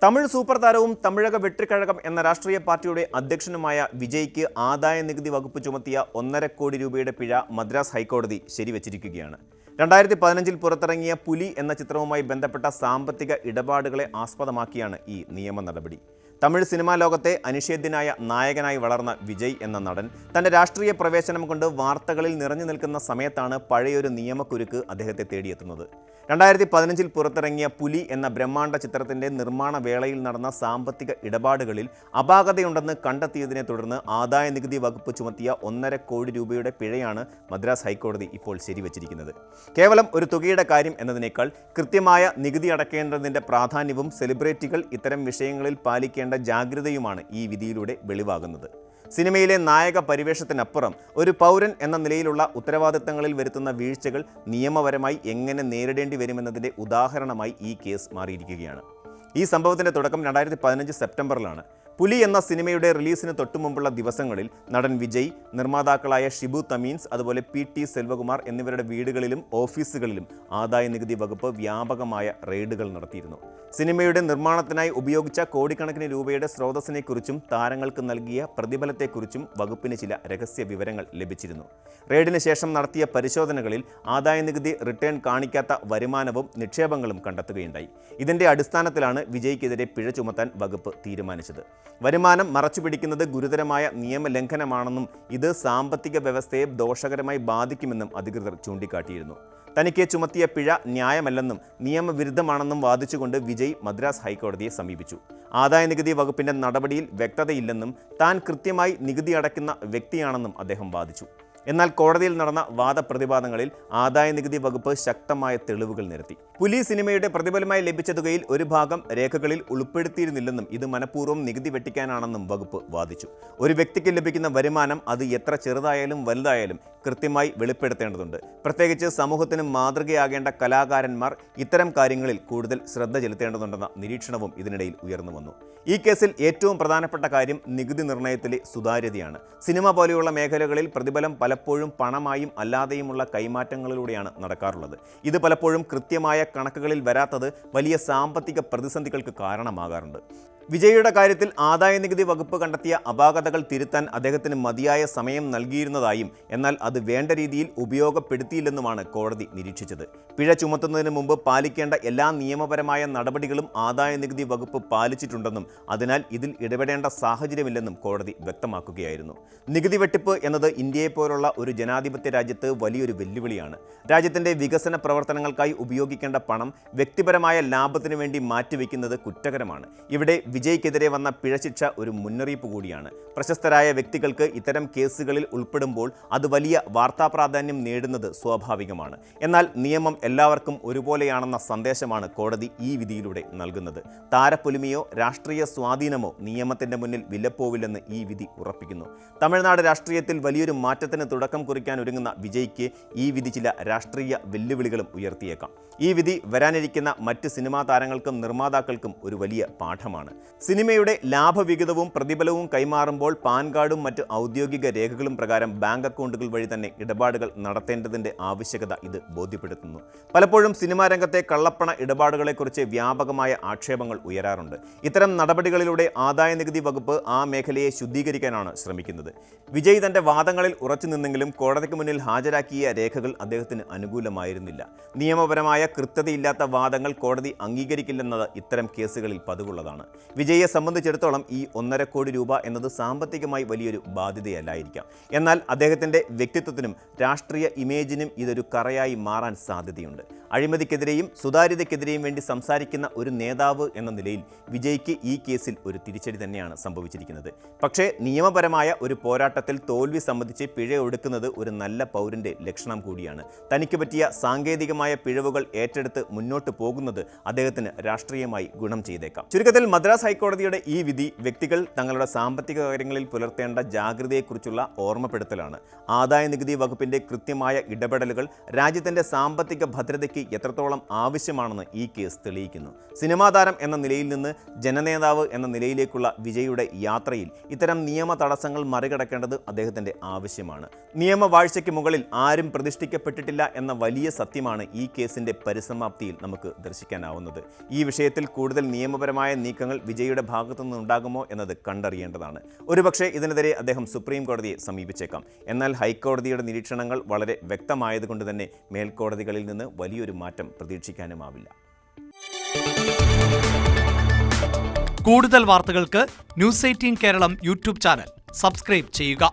Tamil super താരവും തമിഴക വെട്രിക്കഴകം എന്ന രാഷ്ട്രീയ പാർട്ടിയുടെ അധ്യക്ഷനുമായ വിജയ്ക്ക് ആദായ നികുതി വകുപ്പ് ചുമത്തിയ 1.5 കോടി രൂപയുടെ പിഴ മദ്രാസ് ഹൈക്കോടതി ശരിവച്ചിരിക്കുകയാണ്. 2015 പുറത്തിറങ്ങിയ പുലി എന്ന ചിത്രവുമായി ബന്ധപ്പെട്ട സാമ്പത്തിക ഇടപാടുകളെ ആസ്പദമാക്കിയാണ് ഈ നിയമ നടപടി. തമിഴ് സിനിമാ ലോകത്തെ അനിഷേധ്യനായ നായകനായി വളർന്ന വിജയ് എന്ന നടൻ തൻ്റെ രാഷ്ട്രീയ പ്രവേശനം കൊണ്ട് വാർത്തകളിൽ നിറഞ്ഞു നിൽക്കുന്ന സമയത്താണ് പഴയൊരു നിയമക്കുരുക്ക് അദ്ദേഹത്തെ തേടിയെത്തുന്നത്. 2015 പുറത്തിറങ്ങിയ പുലി എന്ന ബ്രഹ്മാണ്ഡ ചിത്രത്തിൻ്റെ നിർമ്മാണ വേളയിൽ നടന്ന സാമ്പത്തിക ഇടപാടുകളിൽ അപാകതയുണ്ടെന്ന് കണ്ടെത്തിയതിനെ തുടർന്ന് ആദായ നികുതി വകുപ്പ് ചുമത്തിയ 1.5 കോടി രൂപയുടെ പിഴയാണ് മദ്രാസ് ഹൈക്കോടതി ഇപ്പോൾ ശരിവച്ചിരിക്കുന്നത്. കേവലം ഒരു തുകയുടെ കാര്യം എന്നതിനേക്കാൾ കൃത്യമായ നികുതി അടയ്ക്കേണ്ടതിൻ്റെ പ്രാധാന്യവും സെലിബ്രിറ്റികൾ ഇത്തരം വിഷയങ്ങളിൽ പാലിക്കേണ്ട ജാഗ്രതയുമാണ് ഈ വിധിയിലൂടെ വെളിവാകുന്നത്. സിനിമയിലെ നായക പരിവേഷത്തിനപ്പുറം ഒരു പൗരൻ എന്ന നിലയിലുള്ള ഉത്തരവാദിത്തങ്ങളിൽ വരുത്തുന്ന വീഴ്ചകൾ നിയമപരമായി എങ്ങനെ നേരിടേണ്ടി വരുമെന്നതിൻ്റെ ഉദാഹരണമായി ഈ കേസ് മാറിയിരിക്കുകയാണ്. ഈ സംഭവത്തിൻ്റെ തുടക്കം 2015 സെപ്റ്റംബറിലാണ്. പുലി എന്ന സിനിമയുടെ റിലീസിന് തൊട്ടുമുമ്പുള്ള ദിവസങ്ങളിൽ നടൻ വിജയ്, നിർമ്മാതാക്കളായ ഷിബു തമീൻസ്, അതുപോലെ PT സെൽവകുമാർ എന്നിവരുടെ വീടുകളിലും ഓഫീസുകളിലും ആദായ നികുതി വകുപ്പ് വ്യാപകമായ റെയ്ഡുകൾ നടത്തിയിരുന്നു. സിനിമയുടെ നിർമ്മാണത്തിനായി ഉപയോഗിച്ച കോടിക്കണക്കിന് രൂപയുടെ സ്രോതസ്സിനെക്കുറിച്ചും താരങ്ങൾക്ക് നൽകിയ പ്രതിഫലത്തെക്കുറിച്ചും വകുപ്പിന് ചില രഹസ്യ വിവരങ്ങൾ ലഭിച്ചിരുന്നു. റെയ്ഡിന് ശേഷം നടത്തിയ പരിശോധനകളിൽ ആദായ നികുതി റിട്ടേൺ കാണിക്കാത്ത വരുമാനവും നിക്ഷേപങ്ങളും കണ്ടെത്തുകയുണ്ടായി. ഇതിൻ്റെ അടിസ്ഥാനത്തിലാണ് വിജയ്ക്കെതിരെ പിഴ ചുമത്താൻ വകുപ്പ് തീരുമാനിച്ചത്. വരുമാനം മറച്ചുപിടിക്കുന്നത് ഗുരുതരമായ നിയമലംഘനമാണെന്നും ഇത് സാമ്പത്തിക വ്യവസ്ഥയെ ദോഷകരമായി ബാധിക്കുമെന്നും അധികൃതർ ചൂണ്ടിക്കാട്ടിയിരുന്നു. തനിക്ക് ചുമത്തിയ പിഴ ന്യായമല്ലെന്നും നിയമവിരുദ്ധമാണെന്നും വാദിച്ചുകൊണ്ട് വിജയ് മദ്രാസ് ഹൈക്കോടതിയെ സമീപിച്ചു. ആദായ നികുതി വകുപ്പിൻ്റെ നടപടിയിൽ വ്യക്തതയില്ലെന്നും താൻ കൃത്യമായി നികുതി അടയ്ക്കുന്ന വ്യക്തിയാണെന്നും അദ്ദേഹം വാദിച്ചു. എന്നാൽ കോടതിയിൽ നടന്ന വാദപ്രതിവാദങ്ങളിൽ ആദായ നികുതി വകുപ്പ് ശക്തമായ തെളിവുകൾ നിരത്തി. പുലി സിനിമയുടെ പ്രതിഫലമായി ലഭിച്ച തുകയിൽ ഒരു ഭാഗം രേഖകളിൽ ഉൾപ്പെടുത്തിയിരുന്നില്ലെന്നും ഇത് മനഃപൂർവ്വം നികുതി വെട്ടിക്കാനാണെന്നും വകുപ്പ് വാദിച്ചു. ഒരു വ്യക്തിക്ക് ലഭിക്കുന്ന വരുമാനം അത് എത്ര ചെറുതായാലും വലുതായാലും കൃത്യമായി വെളിപ്പെടുത്തേണ്ടതുണ്ട്. പ്രത്യേകിച്ച് സമൂഹത്തിന് മാതൃകയാകേണ്ട കലാകാരന്മാർ ഇത്തരം കാര്യങ്ങളിൽ കൂടുതൽ ശ്രദ്ധ ചെലുത്തേണ്ടതുണ്ടെന്ന നിരീക്ഷണവും ഇതിനിടയിൽ ഉയർന്നു വന്നു. ഈ കേസിൽ ഏറ്റവും പ്രധാനപ്പെട്ട കാര്യം നികുതി നിർണ്ണയത്തിലെ സുതാര്യതയാണ്. സിനിമ പോലെയുള്ള മേഖലകളിൽ പ്രതിഫലം പലപ്പോഴും പണമായും അല്ലാതെയുമുള്ള കൈമാറ്റങ്ങളിലൂടെയാണ് നടക്കാറുള്ളത്. ഇത് പലപ്പോഴും കൃത്യമായ കണക്കുകളിൽ വരാത്തത് വലിയ സാമ്പത്തിക പ്രതിസന്ധികൾക്ക് കാരണമാകാറുണ്ട്. വിജയിയുടെ കാര്യത്തിൽ ആദായ നികുതി വകുപ്പ് കണ്ടെത്തിയ അപാകതകൾ തിരുത്താൻ അദ്ദേഹത്തിന് മതിയായ സമയം നൽകിയിരുന്നതായും എന്നാൽ അത് വേണ്ട രീതിയിൽ ഉപയോഗപ്പെടുത്തിയില്ലെന്നുമാണ് കോടതി നിരീക്ഷിച്ചത്. പിഴ ചുമത്തുന്നതിന് മുമ്പ് പാലിക്കേണ്ട എല്ലാ നിയമപരമായ നടപടികളും ആദായ നികുതി വകുപ്പ് പാലിച്ചിട്ടുണ്ടെന്നും അതിനാൽ ഇതിൽ ഇടപെടേണ്ട സാഹചര്യമില്ലെന്നും കോടതി വ്യക്തമാക്കുകയായിരുന്നു. നികുതി വെട്ടിപ്പ് എന്നത് ഇന്ത്യയെപ്പോലുള്ള ഒരു ജനാധിപത്യ രാജ്യത്ത് വലിയൊരു വെല്ലുവിളിയാണ്. രാജ്യത്തിൻ്റെ വികസന പ്രവർത്തനങ്ങൾക്കായി ഉപയോഗിക്കേണ്ട പണം വ്യക്തിപരമായ ലാഭത്തിനു വേണ്ടി മാറ്റിവെക്കുന്നത് കുറ്റകരമാണ്. ഇവിടെ വിജയ്ക്കെതിരെ വന്ന പിഴശിക്ഷ ഒരു മുന്നറിയിപ്പ് കൂടിയാണ്. പ്രശസ്തരായ വ്യക്തികൾക്ക് ഇത്തരം കേസുകളിൽ ഉൾപ്പെടുമ്പോൾ അത് വലിയ വാർത്താ പ്രാധാന്യം നേടുന്നത് സ്വാഭാവികമാണ്. എന്നാൽ നിയമം എല്ലാവർക്കും ഒരുപോലെയാണെന്ന സന്ദേശമാണ് കോടതി ഈ വിധിയിലൂടെ നൽകുന്നത്. താരപ്പൊലിമയോ രാഷ്ട്രീയ സ്വാധീനമോ നിയമത്തിൻ്റെ മുന്നിൽ വിലപ്പോവില്ലെന്ന് ഈ വിധി ഉറപ്പിക്കുന്നു. തമിഴ്നാട് രാഷ്ട്രീയത്തിൽ വലിയൊരു മാറ്റത്തിന് തുടക്കം കുറിക്കാൻ ഒരുങ്ങുന്ന വിജയ്ക്ക് ഈ വിധി ചില രാഷ്ട്രീയ വെല്ലുവിളികളും ഉയർത്തിയേക്കാം. ഈ വിധി വരാനിരിക്കുന്ന മറ്റ് സിനിമാ താരങ്ങൾക്കും നിർമ്മാതാക്കൾക്കും ഒരു വലിയ പാഠമാണ്. സിനിമയുടെ ലാഭവിഹിതവും പ്രതിഫലവും കൈമാറുമ്പോൾ പാൻ കാർഡും മറ്റ് ഔദ്യോഗിക രേഖകളും പ്രകാരം ബാങ്ക് അക്കൗണ്ടുകൾ വഴി തന്നെ ഇടപാടുകൾ നടത്തേണ്ടതിൻ്റെ ആവശ്യകത ഇത് ബോധ്യപ്പെടുത്തുന്നു. പലപ്പോഴും സിനിമാ രംഗത്തെ കള്ളപ്പണ ഇടപാടുകളെക്കുറിച്ച് വ്യാപകമായ ആക്ഷേപങ്ങൾ ഉയരാറുണ്ട്. ഇത്തരം നടപടികളിലൂടെ ആദായ നികുതി വകുപ്പ് ആ മേഖലയെ ശുദ്ധീകരിക്കാനാണ് ശ്രമിക്കുന്നത്. വിജയ് തൻ്റെ വാദങ്ങളിൽ ഉറച്ചു നിന്നെങ്കിലും കോടതിക്ക് മുന്നിൽ ഹാജരാക്കിയ രേഖകൾ അദ്ദേഹത്തിന് അനുകൂലമായിരുന്നില്ല. നിയമപരമായ കൃത്യതയില്ലാത്ത വാദങ്ങൾ കോടതി അംഗീകരിക്കില്ലെന്നത് ഇത്തരം കേസുകളിൽ പതിവുള്ളതാണ്. വിജയെ സംബന്ധിച്ചിടത്തോളം ഈ 1.5 കോടി രൂപ എന്നത് സാമ്പത്തികമായി വലിയൊരു ബാധ്യതയല്ലായിരിക്കാം. എന്നാൽ അദ്ദേഹത്തിൻ്റെ വ്യക്തിത്വത്തിനും രാഷ്ട്രീയ ഇമേജിനും ഇതൊരു കറയായി മാറാൻ സാധ്യതയുണ്ട്. അഴിമതിക്കെതിരെയും സുതാര്യതയ്ക്കെതിരെയും വേണ്ടി സംസാരിക്കുന്ന ഒരു നേതാവ് എന്ന നിലയിൽ വിജയ്ക്ക് ഈ കേസിൽ ഒരു തിരിച്ചടി തന്നെയാണ് സംഭവിച്ചിരിക്കുന്നത്. പക്ഷേ നിയമപരമായ ഒരു പോരാട്ടത്തിൽ തോൽവി സംബന്ധിച്ച് പിഴ ഒടുക്കുന്നത് ഒരു നല്ല പൗരൻ്റെ ലക്ഷണം കൂടിയാണ്. തനിക്ക് പറ്റിയ സാങ്കേതികമായ പിഴവുകൾ ഏറ്റെടുത്ത് മുന്നോട്ട് പോകുന്നത് അദ്ദേഹത്തിന് രാഷ്ട്രീയമായി ഗുണം ചെയ്തേക്കാം. ചുരുക്കത്തിൽ മദ്രാസ് ഹൈക്കോടതിയുടെ ഈ വിധി വ്യക്തികൾ തങ്ങളുടെ സാമ്പത്തിക കാര്യങ്ങളിൽ പുലർത്തേണ്ട ജാഗ്രതയെക്കുറിച്ചുള്ള ഓർമ്മപ്പെടുത്തലാണ്. ആദായനികുതി വകുപ്പിന്റെ കൃത്യമായ ഇടപെടലുകൾ രാജ്യത്തിന്റെ സാമ്പത്തിക ഭദ്രതയ്ക്ക് എത്രത്തോളം ആവശ്യമാണെന്ന് ഈ കേസ് തെളിയിക്കുന്നു. സിനിമാ താരം എന്ന നിലയിൽ നിന്ന് ജനനേതാവ് എന്ന നിലയിലേക്കുള്ള വിജയുടെ യാത്രയിൽ ഇത്തരം നിയമ തടസ്സങ്ങൾ മറികടക്കേണ്ടത് അദ്ദേഹത്തിന്റെ ആവശ്യമാണ്. നിയമവാഴ്ചയ്ക്ക് മുകളിൽ ആരും പ്രതിഷ്ഠിക്കപ്പെട്ടിട്ടില്ല എന്ന വലിയ സത്യമാണ് ഈ കേസിന്റെ പരിസമാപ്തിയിൽ നമുക്ക് ദർശിക്കാനാവുന്നത്. ഈ വിഷയത്തിൽ കൂടുതൽ നിയമപരമായ നീക്കങ്ങൾ വിജയുടെ ഭാഗത്തു നിന്നുണ്ടാകുമോ എന്നത് കണ്ടറിയേണ്ടതാണ്. ഒരുപക്ഷെ ഇതിനെതിരെ അദ്ദേഹം സുപ്രീം കോടതിയെ സമീപിച്ചേക്കാം. എന്നാൽ ഹൈക്കോടതിയുടെ നിരീക്ഷണങ്ങൾ വളരെ വ്യക്തമായതുകൊണ്ട് തന്നെ മേൽക്കോടതികളിൽ നിന്ന് വലിയൊരു മാറ്റം പ്രതീക്ഷിക്കാനുമാവില്ല. കൂടുതൽ വാർത്തകൾക്ക് news 18 Keralam YouTube channel subscribe ചെയ്യുക.